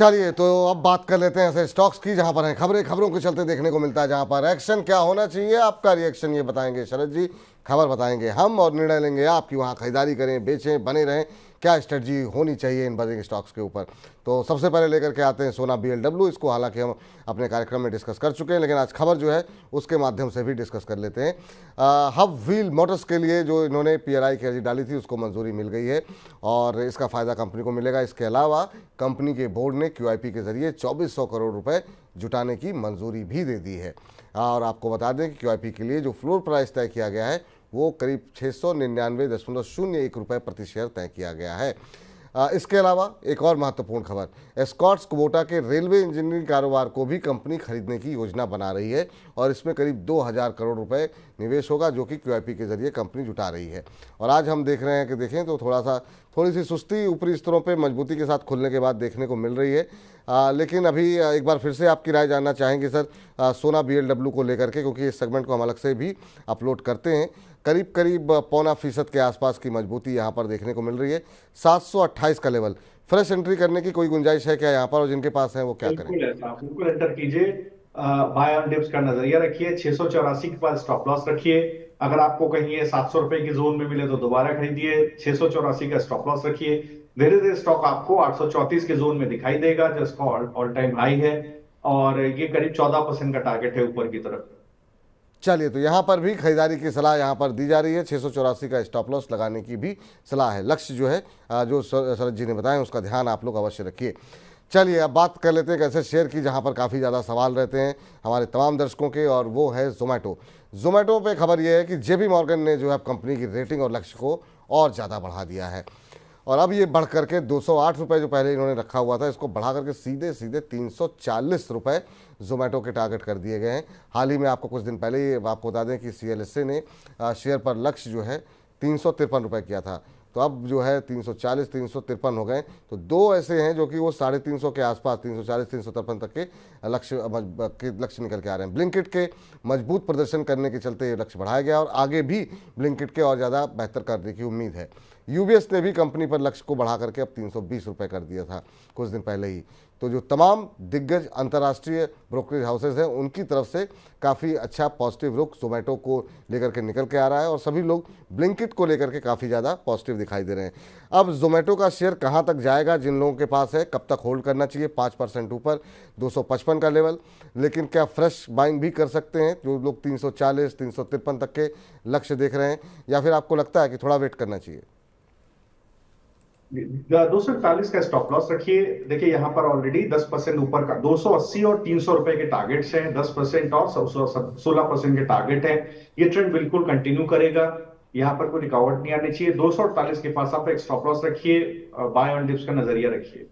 चलिए तो अब बात कर लेते हैं ऐसे स्टॉक्स की जहां पर है खबरों के चलते देखने को मिलता है, जहां पर एक्शन क्या होना चाहिए, आपका रिएक्शन ये बताएंगे शरद जी। खबर बताएंगे हम और निर्णय लेंगे आपकी वहां खरीदारी करें, बेचें, बने रहें, क्या स्ट्रेटजी होनी चाहिए इन बड़े स्टॉक्स के ऊपर। तो सबसे पहले लेकर के आते हैं सोना BLW। इसको हालांकि हम अपने कार्यक्रम में डिस्कस कर चुके हैं, लेकिन आज खबर जो है उसके माध्यम से भी डिस्कस कर लेते हैं। हब व्हील मोटर्स के लिए जो इन्होंने PLI की अर्जी डाली थी उसको मंजूरी मिल गई है और इसका फ़ायदा कंपनी को मिलेगा। इसके अलावा कंपनी के बोर्ड ने QIP के जरिए 2400 करोड़ रुपए जुटाने की मंजूरी भी दे दी है। और आपको बता दें कि QIP के लिए जो फ्लोर प्राइस तय किया गया है वो करीब 699.01 रुपये प्रति शेयर तय किया गया है। इसके अलावा एक और महत्वपूर्ण खबर, एस्कॉर्ट्स कुबोटा के रेलवे इंजीनियरिंग कारोबार को भी कंपनी खरीदने की योजना बना रही है और इसमें करीब 2000 करोड़ रुपए निवेश होगा, जो कि QIP के जरिए कंपनी जुटा रही है। और आज हम देख रहे हैं कि देखें तो थोड़ी सी सुस्ती ऊपरी स्तरों पे मजबूती के साथ खुलने के बाद देखने को मिल रही है। लेकिन अभी एक बार फिर से आपकी राय जानना चाहेंगे सर सोना BLW को लेकर के, क्योंकि इस सेगमेंट को हम अलग से भी अपलोड करते हैं। करीब 0.25% के आसपास की मजबूती यहाँ पर देखने को मिल रही है। 728 का लेवल, फ्रेश एंट्री करने की कोई गुंजाइश है क्या यहाँ पर, और जिनके पास है वो क्या करें? बिल्कुल एंटर कीजिए। बाय ऑन डिप्स का नजरिया रखिए। 684 के पास स्टॉप लॉस रखिए। अगर आपको कहीं ये 700 रुपए की जोन में मिले तो दोबारा खरीदिए। 684 का स्टॉप लॉस रखिए। धीरे धीरे स्टॉक आपको 834 के जोन में दिखाई देगा, जिसका ऑल टाइम हाई है और ये करीब 14% का टारगेट है ऊपर की तरफ। चलिए तो यहाँ पर भी खरीदारी की सलाह यहाँ पर दी जा रही है। 684 का स्टॉप लॉस लगाने की भी सलाह है। लक्ष्य जो है जो शरद जी ने बताया उसका ध्यान आप लोग अवश्य रखिए। चलिए अब बात कर लेते हैं एक ऐसे शेयर की जहाँ पर काफ़ी ज़्यादा सवाल रहते हैं हमारे तमाम दर्शकों के, और वो है जोमेटो पे खबर ये है कि JP मॉर्गन ने जो है कंपनी की रेटिंग और लक्ष्य को और ज़्यादा बढ़ा दिया है और अब ये बढ़ करके 208 रुपये जो पहले इन्होंने रखा हुआ था इसको बढ़ा करके सीधे 340 रुपये जोमेटो के टारगेट कर दिए गए हैं। हाल ही में आपको कुछ दिन पहले ही आपको बता दें कि CLSA ने शेयर पर लक्ष्य जो है 353 रुपये किया था, तो अब जो है 340 353 हो गए। तो दो ऐसे हैं जो कि वो 350 के आसपास 340 353 तक के लक्ष्य निकल के आ रहे हैं। ब्लिंकिट के मजबूत प्रदर्शन करने के चलते ये लक्ष्य बढ़ाया गया और आगे भी ब्लिंकिट के और ज़्यादा बेहतर करने की उम्मीद है। UBS ने भी कंपनी पर लक्ष्य को बढ़ा करके अब 320 रुपये कर दिया था कुछ दिन पहले ही। तो जो तमाम दिग्गज अंतर्राष्ट्रीय ब्रोकरेज हाउसेज हैं उनकी तरफ से काफ़ी अच्छा पॉजिटिव रुख जोमेटो को लेकर के निकल के आ रहा है और सभी लोग ब्लिंकिट को लेकर के काफ़ी ज़्यादा पॉजिटिव दिखाई दे रहे हैं। अब जोमेटो का शेयर कहाँ तक जाएगा, जिन लोगों के पास है कब तक होल्ड करना चाहिए? 5% ऊपर 255 का लेवल, लेकिन क्या फ्रेश बाइंग भी कर सकते हैं जो लोग 340 353 तक के लक्ष्य देख रहे हैं, या फिर आपको लगता है कि थोड़ा वेट करना चाहिए? 241 का स्टॉप लॉस रखिए। देखिए यहाँ पर ऑलरेडी 10% ऊपर का 280 और 300 रुपए के टारगेट्स हैं। 10% और 16% के टारगेट है। ये ट्रेंड बिल्कुल कंटिन्यू करेगा। यहाँ पर कोई रुकावट नहीं आनी चाहिए। 248 के पास आप एक स्टॉप लॉस रखिए। बाय ऑन डिप्स का नजरिया रखिए।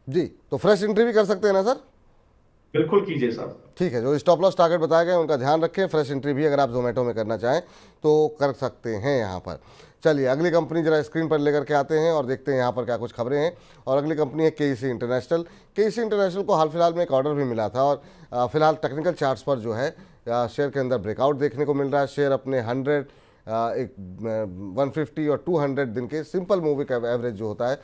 जी, तो फ्रेश एंट्री भी कर सकते हैं ना सर? बिल्कुल कीजिए सर। ठीक है, जो स्टॉप लॉस टारगेट बताए गए उनका ध्यान रखें। फ्रेश एंट्री भी अगर आप जोमेटो में करना चाहें तो कर सकते हैं यहाँ पर। चलिए अगली कंपनी जरा स्क्रीन पर लेकर के आते हैं और देखते हैं यहाँ पर क्या कुछ खबरें हैं। और अगली कंपनी है KEC इंटरनेशनल। KEC इंटरनेशल को हाल फिलहाल में एक ऑर्डर भी मिला था और फिलहाल टेक्निकल चार्ट्स पर जो है शेयर के अंदर ब्रेकआउट देखने को मिल रहा है। शेयर अपने 150 और 200 दिन के सिंपल मूविंग एवरेज जो होता है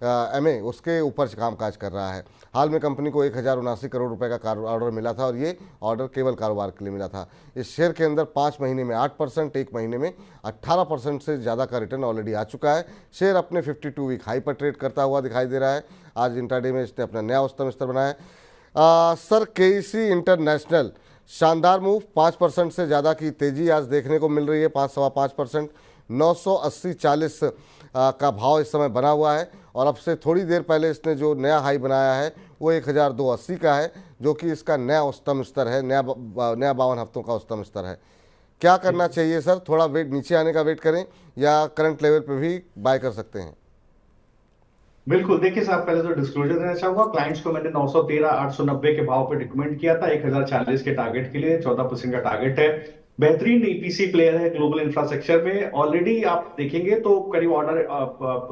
SMA उसके ऊपर कामकाज कर रहा है। हाल में कंपनी को 1079 करोड़ रुपए का ऑर्डर मिला था और ये ऑर्डर केवल कारोबार के लिए मिला था। इस शेयर के अंदर 5 महीने में 8%, एक महीने में 18% से ज़्यादा का रिटर्न ऑलरेडी आ चुका है। शेयर अपने 52 वीक हाई पर ट्रेड करता हुआ दिखाई दे रहा है। आज इंट्राडे में इसने अपना नया उच्चतम स्तर बनाया है। सर KEC इंटरनेशनल शानदार मूव, 5% से ज़्यादा की तेज़ी आज देखने को मिल रही है। 5.25%, 980.40 का भाव इस समय बना हुआ है और अब से थोड़ी देर पहले इसने जो नया हाई बनाया है वो 1280 का है, जो कि इसका नया उच्चतम स्तर है, नया 52 हफ्तों का उच्चतम स्तर है। क्या करना चाहिए सर? थोड़ा वेट नीचे आने का वेट करें या करंट लेवल पे भी बाय कर सकते हैं? बिल्कुल। देखिए साहब, पहले तो डिस्क्लोजर देना चाहूंगा। क्लाइंट्स को मैंने 913 890 के भाव पर रिकमेंड किया था 1040 के टारगेट के लिए। 14% का टारगेट है। बेहतरीन ईपीसी प्लेयर है ग्लोबल इंफ्रास्ट्रक्चर में। ऑलरेडी आप देखेंगे तो करीब ऑर्डर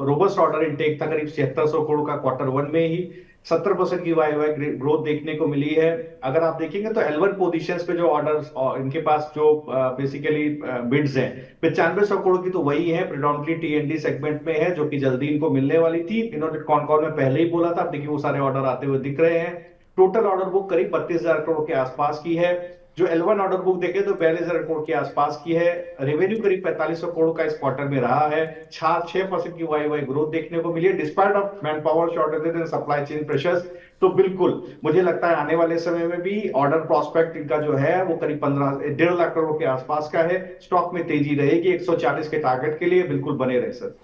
रोबस्ट ऑर्डर इनटेक था करीब 7600 करोड़ का क्वार्टर वन में ही। 70% की वाई वाई ग्रोथ देखने को मिली है। अगर आप देखेंगे तो L1 पोजीशंस पे जो ऑर्डर्स इनके पास जो बेसिकली बिड्स हैं 9500 करोड़ की, तो वही है प्रिडोमिनेटली टी सेगमेंट में है, जो कि जल्दी इनको मिलने वाली थी। इन्होंने कॉन कॉल में पहले ही बोला था, अब देखिए वो सारे ऑर्डर आते हुए दिख रहे हैं। टोटल ऑर्डर बुक करीब 32,000 करोड़ के आसपास की है। जो L1 ऑर्डर बुक देखे तो 42,000 करोड़ के आसपास की है। रेवेन्यू करीब 4500 करोड़ का इस क्वार्टर में रहा है। 6% की वाई वाई ग्रोथ देखने को मिली है despite of man power shortages and supply chain pressures. तो बिल्कुल मुझे लगता है आने वाले समय में भी ऑर्डर प्रोस्पेक्ट इनका जो है वो करीब 1.5 लाख करोड़ के आसपास का है। स्टॉक में तेजी रहेगी 140 के टारगेट के लिए, बिल्कुल बने रहे सर।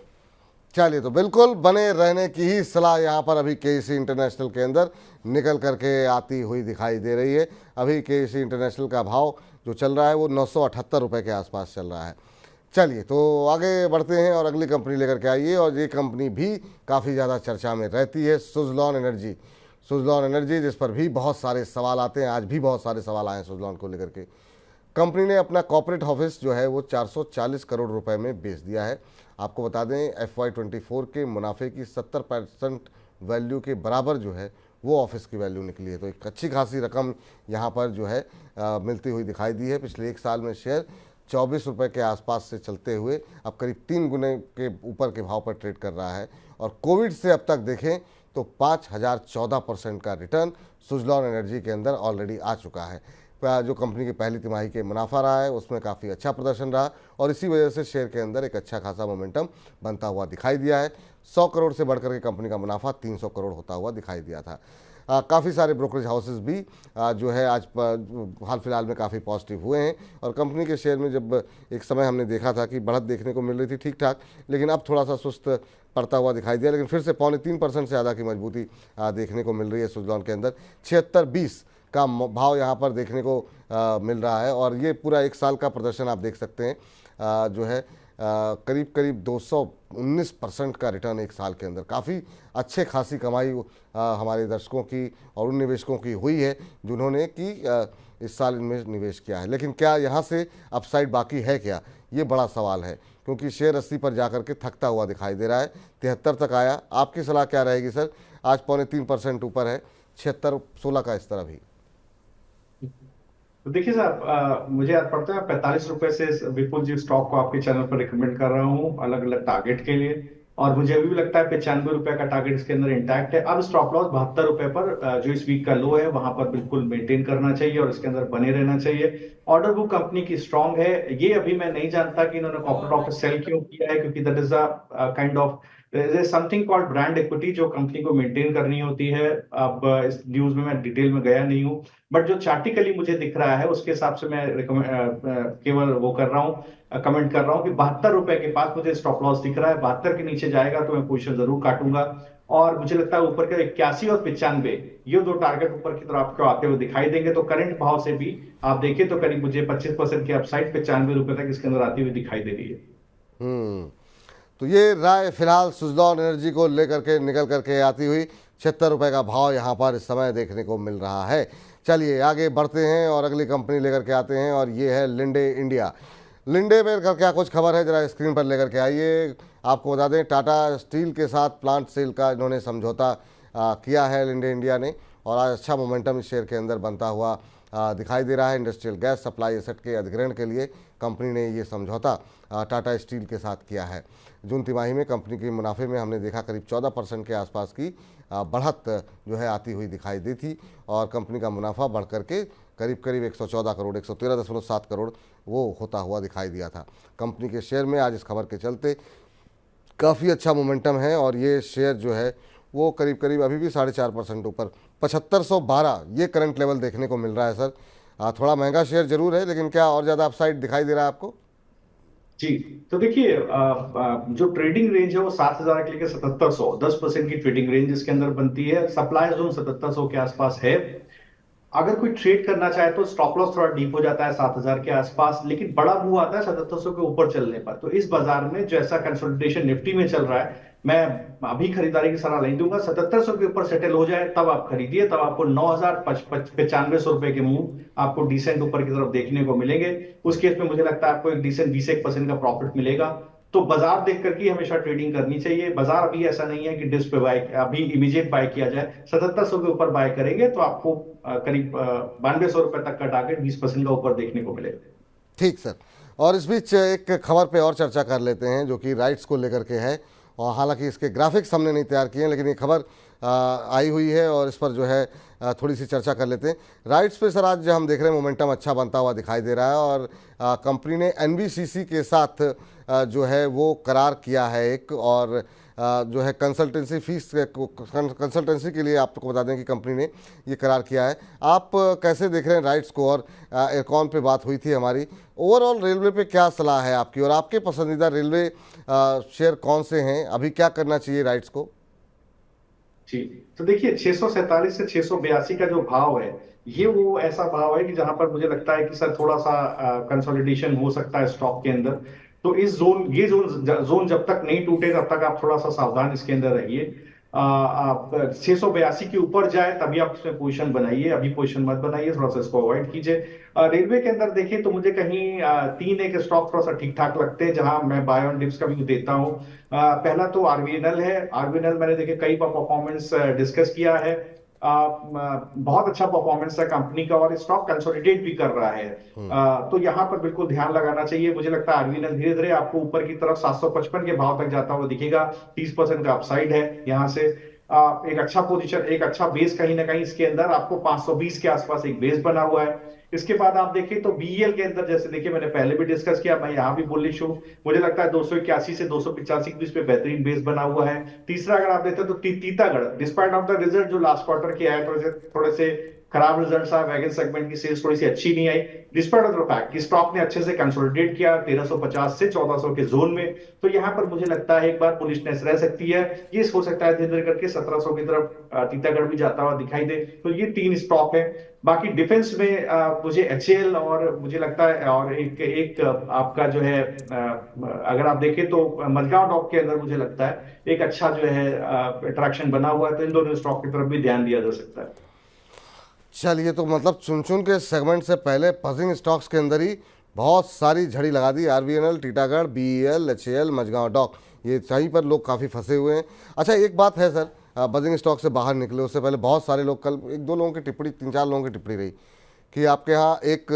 चलिए, तो बिल्कुल बने रहने की ही सलाह यहाँ पर अभी केईसी इंटरनेशनल के अंदर निकल करके आती हुई दिखाई दे रही है। अभी केईसी इंटरनेशनल का भाव जो चल रहा है वो 978 रुपये के आसपास चल रहा है। चलिए, तो आगे बढ़ते हैं और अगली कंपनी लेकर के आइए, और ये कंपनी भी काफ़ी ज़्यादा चर्चा में रहती है, सुज़लॉन एनर्जी। सुज़लॉन एनर्जी, जिस पर भी बहुत सारे सवाल आते हैं, आज भी बहुत सारे सवाल आए हैं सुज़लॉन को लेकर के। कंपनी ने अपना कॉर्पोरेट ऑफिस जो है वो 440 करोड़ रुपए में बेच दिया है। आपको बता दें, FY24 के मुनाफे की 70% वैल्यू के बराबर जो है वो ऑफिस की वैल्यू निकली है। तो एक अच्छी खासी रकम यहाँ पर जो है मिलती हुई दिखाई दी है। पिछले एक साल में शेयर 24 रुपये के आसपास से चलते हुए अब करीब 3 गुने के ऊपर के भाव पर ट्रेड कर रहा है। और कोविड से अब तक देखें तो 5014% का रिटर्न सुज़लॉन एनर्जी के अंदर ऑलरेडी आ चुका है। जो कंपनी की पहली तिमाही के मुनाफा रहा है उसमें काफ़ी अच्छा प्रदर्शन रहा, और इसी वजह से शेयर के अंदर एक अच्छा खासा मोमेंटम बनता हुआ दिखाई दिया है। 100 करोड़ से बढ़कर के कंपनी का मुनाफा 300 करोड़ होता हुआ दिखाई दिया था। काफ़ी सारे ब्रोकरेज हाउसेस भी जो है आज हाल फिलहाल में काफ़ी पॉजिटिव हुए हैं, और कंपनी के शेयर में जब एक समय हमने देखा था कि बढ़त देखने को मिल रही थी ठीक ठाक, लेकिन अब थोड़ा सा सुस्त पड़ता हुआ दिखाई दिया, लेकिन फिर से 3.25% से ज़्यादा की मजबूती देखने को मिल रही है सुज़लॉन के अंदर। 76.20 का भाव यहाँ पर देखने को मिल रहा है, और ये पूरा एक साल का प्रदर्शन आप देख सकते हैं जो है करीब करीब 219% का रिटर्न एक साल के अंदर। काफ़ी अच्छे खासी कमाई हमारे दर्शकों की और उन निवेशकों की हुई है जिन्होंने कि इस साल इनमें निवेश किया है। लेकिन क्या यहाँ से अपसाइड बाकी है क्या, ये बड़ा सवाल है, क्योंकि शेयर 80 पर जाकर के थकता हुआ दिखाई दे रहा है। 73 तक आया। आपकी सलाह क्या रहेगी सर? आज 3.25% ऊपर है, 76-16 का स्तर अभी। तो देखिए साहब, मुझे याद पड़ता है 45 रुपए से विपुल जी स्टॉक को आपके चैनल पर रिकमेंड कर रहा हूँ अलग अलग टारगेट के लिए, और मुझे अभी भी लगता है 95 रुपए का टारगेट इसके अंदर इंटैक्ट है। अब स्टॉप लॉस 72 रुपए पर जो इस वीक का लो है वहां पर बिल्कुल मेंटेन करना चाहिए और इसके अंदर बने रहना चाहिए। ऑर्डर बुक कंपनी की स्ट्रांग है। ये अभी मैं नहीं जानता कि इन्होंने कॉर्पोरेट ऑफिस सेल क्यों किया है, क्योंकि that is a kind of something called brand equity जो कंपनी को मेंटेन करनी होती है। अब इस न्यूज में मैं डिटेल में गया नहीं हूँ, बट जो चार्टिकली मुझे दिख रहा है उसके हिसाब से मैं केवल वो कर रहा हूँ, कमेंट कर रहा हूँ कि 72 रुपए के पास मुझे स्टॉप लॉस दिख रहा है। 72 के नीचे जाएगा तो मैं पोजीशन जरूर काटूंगा, और मुझे लगता है ऊपर के 81 और 95 ये दो टारगेट ऊपर की तरफ आपको आते हुए दिखाई देंगे। तो करंट भाव से भी आप देखिए तो करीब मुझे 25% की अपसाइड 95 रुपए तक इसके अंदर आती हुई दिखाई दे रही है। तो ये राय फिलहाल सुज़लॉन एनर्जी को लेकर के निकल करके आती हुई 76 रुपये का भाव यहाँ पर इस समय देखने को मिल रहा है। चलिए आगे बढ़ते हैं और अगली कंपनी लेकर के आते हैं, और ये है लिंडे इंडिया। लिंडे में क्या कुछ खबर है, जरा स्क्रीन पर लेकर के आइए। आपको बता दें, टाटा स्टील के साथ प्लांट सेल का इन्होंने समझौता किया है लिंडे इंडिया ने, और आज अच्छा मोमेंटम इस शेयर के अंदर बनता हुआ दिखाई दे रहा है। इंडस्ट्रियल गैस सप्लाई एसेट के अधिग्रहण के लिए कंपनी ने ये समझौता टाटा स्टील के साथ किया है। जून तिमाही में कंपनी के मुनाफे में हमने देखा करीब 14% के आसपास की बढ़त जो है आती हुई दिखाई दी थी, और कंपनी का मुनाफा बढ़ करके करीब करीब 114 करोड़ 113.7 करोड़ वो होता हुआ दिखाई दिया था। कंपनी के शेयर में आज इस खबर के चलते काफ़ी अच्छा मोमेंटम है, और ये शेयर जो है वो करीब करीब अभी भी 4.5% ऊपर 7512 ये करंट लेवल देखने को मिल रहा है सर। थोड़ा महंगा शेयर जरूर है, लेकिन क्या और ज़्यादा अपसाइड दिखाई दे रहा है आपको? जी, तो देखिए जो ट्रेडिंग रेंज है वो 7,000 के लेकर 7,700, 10% की ट्रेडिंग रेंज इसके अंदर बनती है। सप्लाई जोन 7,700 के आसपास है। अगर कोई ट्रेड करना चाहे तो स्टॉप लॉस थोड़ा डीप हो जाता है 7,000 के आसपास, लेकिन बड़ा मूव आता है 7,700 के ऊपर चलने पर। तो इस बाजार में जैसा कंसोलिडेशन निफ्टी में चल रहा है, मैं अभी खरीदारी की सलाह नहीं दूंगा। 7700 के ऊपर सेटल हो जाए तब आप खरीदिए, तब आपको 9,95 के मुंह आपको डिसेंट ऊपर की तरफ देखने को मिलेंगे। उस केस में मुझे लगता है आपको एक डिसेंट 20% का प्रॉफिट मिलेगा। तो बाजार देख करके हमेशा ट्रेडिंग करनी चाहिए। बाजार अभी ऐसा नहीं है कि डिस्क पे बाय अभी इमीडिएट बाय किया जाए। 7700 के ऊपर बाय करेंगे तो आपको करीब 9200 रुपए तक का टारगेट 20% का ऊपर देखने को मिलेगा। ठीक सर। और इस बीच एक खबर पे और चर्चा कर लेते हैं जो कि राइट्स को लेकर के है, और हालांकि इसके ग्राफिक्स हमने नहीं तैयार किए हैं, लेकिन ये खबर आई हुई है और इस पर जो है थोड़ी सी चर्चा कर लेते हैं। राइट्स पे सर आज जो हम देख रहे हैं मोमेंटम अच्छा बनता हुआ दिखाई दे रहा है, और कंपनी ने एनबीसीसी के साथ जो है वो करार किया है एक, और जो है कंसल्टेंसी फीस कंसल्टेंसी के लिए आपको बता दें कि कंपनी ने ये करार किया है। आप कैसे देख रहे हैं राइट्स को, और एयरकॉन पे बात हुई थी हमारी, ओवरऑल रेलवे पे क्या सलाह है आपकी, और आपके पसंदीदा रेलवे शेयर कौन से हैं, अभी क्या करना चाहिए राइट्स को? जी, तो देखिए 647 से 682 का जो भाव है, ये वो ऐसा भाव है कि जहां पर मुझे लगता है कि सर थोड़ा सा कंसोलिडेशन हो सकता है स्टॉक के अंदर। तो ये जोन जब तक नहीं टूटे तब तक आप थोड़ा सा सावधान इसके अंदर रहिए। आप 682 के ऊपर जाए तभी आप इसमें पोजीशन बनाइए, अभी पोजीशन मत बनाइए, थोड़ा सा इसको अवॉइड कीजिए। रेलवे के अंदर देखिए तो मुझे कहीं तीन एक स्टॉक थोड़ा सा ठीक ठाक लगते हैं जहां मैं बाय ऑन डिप्स का भी देता हूं। पहला तो आरबीएनएल है। आरबीएनएल मैंने देखिए कई बार परफॉर्मेंस डिस्कस किया है। बहुत अच्छा परफॉर्मेंस है कंपनी का और स्टॉक कंसोलिडेट भी कर रहा है। तो यहां पर बिल्कुल ध्यान लगाना चाहिए। मुझे लगता है आरबीएनएल धीरे धीरे आपको ऊपर की तरफ 755 के भाव तक जाता हुआ दिखेगा। 30% का अपसाइड है यहां से। एक अच्छा पोजीशन, एक अच्छा बेस कहीं ना कहीं इसके अंदर आपको 520 के आसपास एक बेस बना हुआ है। इसके बाद आप देखें तो बीईएल के अंदर जैसे देखिए मैंने पहले भी डिस्कस किया, मैं यहाँ भी बुलिश हूँ। मुझे लगता है 281 से 285 के बीच पे बेहतरीन बेस बना हुआ है। तीसरा अगर आप देखते हैं तो Titagarh, despite of the result जो लास्ट क्वार्टर के आए थोड़े से खराब रिजल्ट्स आए, वैगन सेगमेंट की सेल्स थोड़ी सी अच्छी नहीं आई, डिस्पाइट ऑफ द फैक्ट कि स्टॉक ने अच्छे से कंसोलिडेट किया 1350 से 1400 के जोन में। तो यहाँ पर मुझे लगता है एक बार बुलिशनेस रह सकती है। ये हो सकता है धीरे धीरे करके 1700 की तरफ तीतागढ़ भी जाता हुआ दिखाई दे। तो ये तीन स्टॉक है। बाकी डिफेंस में मुझे एचएएल और मुझे लगता है और एक आपका जो है अगर आप देखें तो मझगांव डॉक के अंदर मुझे लगता है एक अच्छा जो है अट्रैक्शन बना हुआ है। तो इन दोनों स्टॉक की तरफ भी ध्यान दिया जा सकता है। चलिए, तो मतलब चुन चुन के सेगमेंट से पहले पजिंग स्टॉक्स के अंदर ही बहुत सारी झड़ी लगा दी। RBNL, Titagarh, BEL, HAL, Mazagon Dock, ये सही पर लोग काफ़ी फंसे हुए हैं। अच्छा, एक बात है सर, बजिंग स्टॉक से बाहर निकले उससे पहले बहुत सारे लोग, कल एक दो लोगों की टिप्पणी, तीन चार लोगों की टिप्पणी रही कि आपके यहाँ एक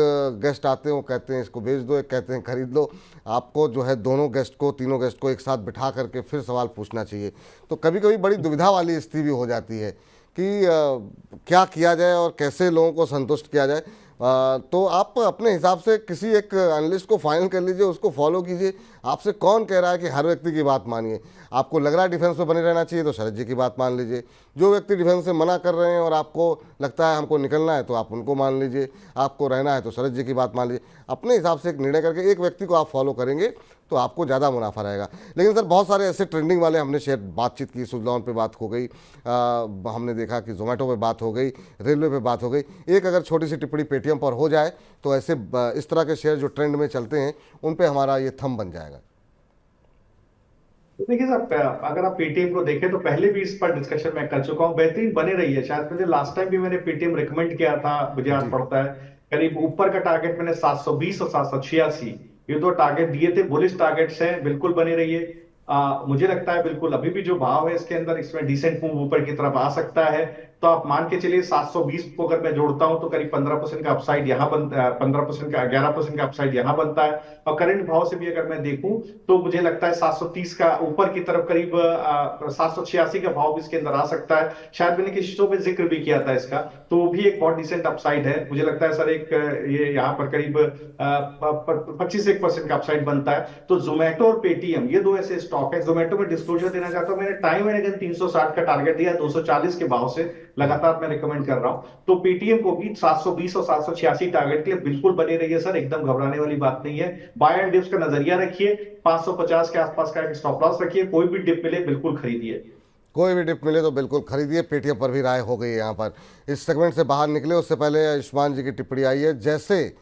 गेस्ट आते हैं, वो कहते हैं इसको बेच दो, एक कहते हैं खरीद लो। आपको जो है दोनों गेस्ट को, तीनों गेस्ट को एक साथ बिठा करके फिर सवाल पूछना चाहिए। तो कभी कभी बड़ी दुविधा वाली स्थिति भी हो जाती है कि क्या किया जाए और कैसे लोगों को संतुष्ट किया जाए। तो आप अपने हिसाब से किसी एक एनालिस्ट को फाइनल कर लीजिए, उसको फॉलो कीजिए। आपसे कौन कह रहा है कि हर व्यक्ति की बात मानिए? आपको लग रहा है डिफेंस में बने रहना चाहिए तो शरद जी की बात मान लीजिए। जो व्यक्ति डिफेंस से मना कर रहे हैं और आपको लगता है हमको निकलना है तो आप उनको मान लीजिए, आपको रहना है तो शरद जी की बात मान लीजिए। अपने हिसाब से एक निर्णय करके एक व्यक्ति को आप फॉलो करेंगे तो आपको ज़्यादा मुनाफा रहेगा। लेकिन सर बहुत सारे ऐसे ट्रेंडिंग वाले हमने शेयर बातचीत की, सुजलॉन पे बात हो गई, हमने देखा कि जोमेटो पे बात हो गई, रेलवे पे बात हो गई। एक अगर छोटी सी टिप्पणी पेटीएम पर हो जाए तो ऐसे इस तरह के शेयर जो ट्रेंड में चलते हैं उन पे हमारा ये थंब बन जाएगा। देखिए सर, अगर आप पेटीएम को देखें तो पहले भी इस पर डिस्कशन मैं कर चुका हूँ, बेहतरीन बने रही है। शायद मुझे लास्ट टाइम भी मैंने पेटीएम रिकमेंड किया था, मुझे याद जी। पड़ता है। करीब ऊपर का टारगेट मैंने 720 और 786 ये दो टारगेट दिए थे, बुलिश टारगेट्स हैं, बिल्कुल बने रहिए। मुझे लगता है बिल्कुल अभी भी जो भाव है इसके अंदर, इसमें डिसेंट मूव ऊपर की तरफ आ सकता है। तो आप मान के चलिए 720 को अगर मैं जोड़ता हूं तो करीब 15% का अपसाइड यहाँ बनता है, 15% का 11% का अपसाइड यहाँ बनता है। और करंट भाव से भी अगर मैं देखूं तो मुझे लगता है 730 का ऊपर की तरफ करीब 786 का भाव भी इसके अंदर आ सकता है। शायद मैंने किसी शो में जिक्र भी किया था इसका, तो वो भी एक बहुत डिसेंट अपसाइड है। मुझे लगता है सर एक ये यहाँ पर करीब 25% का अपसाइड बनता है। तो जोमेटो और पेटीएम ये दो ऐसे स्टॉक है। जोमेटो में डिस्क्लोजर देना चाहता हूं, मैंने टाइम एंड अगेन 360 का टारगेट दिया, 240 के भाव से लगातार मैं रिकमेंड कर रहा हूं। तो पेटीएम को भी 720 और 786 टारगेट के लिए बिल्कुल बने रहिए सर, एकदम घबराने वाली बात नहीं है। बाय एंड डिप्स का नजरिया रखिए, 550 के आसपास का एक स्टॉप लॉस रखिए, कोई भी डिप मिले बिल्कुल खरीदिए। कोई भी डिप मिले तो बिल्कुल खरीदिए। पेटीएम पर भी राय हो गई है यहाँ पर। इस सेगमेंट से बाहर निकले उससे पहले आयुष्मान जी की टिप्पणी आई है, जैसे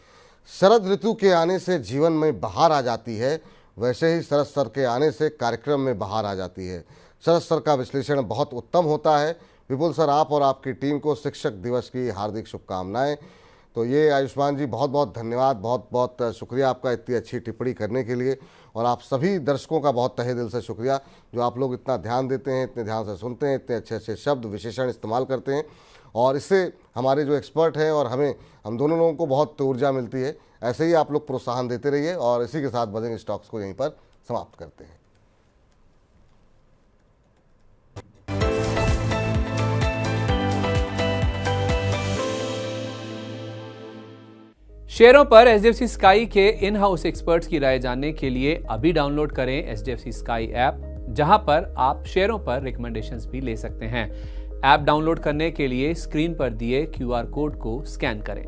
शरद ऋतु के आने से जीवन में बहार आ जाती है, वैसे ही शरद सर के आने से कार्यक्रम में बहार आ जाती है। शरद सर का विश्लेषण बहुत उत्तम होता है। विपुल सर, आप और आपकी टीम को शिक्षक दिवस की हार्दिक शुभकामनाएं। तो ये आयुष्मान जी, बहुत बहुत धन्यवाद, बहुत बहुत शुक्रिया आपका इतनी अच्छी टिप्पणी करने के लिए। और आप सभी दर्शकों का बहुत तहे दिल से शुक्रिया, जो आप लोग इतना ध्यान देते हैं, इतने ध्यान से सुनते हैं, इतने अच्छे अच्छे शब्द विशेषण इस्तेमाल करते हैं। और इससे हमारे जो एक्सपर्ट हैं और हम दोनों लोगों को बहुत ऊर्जा मिलती है। ऐसे ही आप लोग प्रोत्साहन देते रहिए। और इसी के साथ बजेंग स्टॉक्स को यहीं पर समाप्त करते हैं। शेयरों पर एचडीएफसी स्काई के इन हाउस एक्सपर्ट्स की राय जानने के लिए अभी डाउनलोड करें एचडीएफसी स्काई ऐप, जहां पर आप शेयरों पर रिकमेंडेशंस भी ले सकते हैं। ऐप डाउनलोड करने के लिए स्क्रीन पर दिए क्यूआर कोड को स्कैन करें।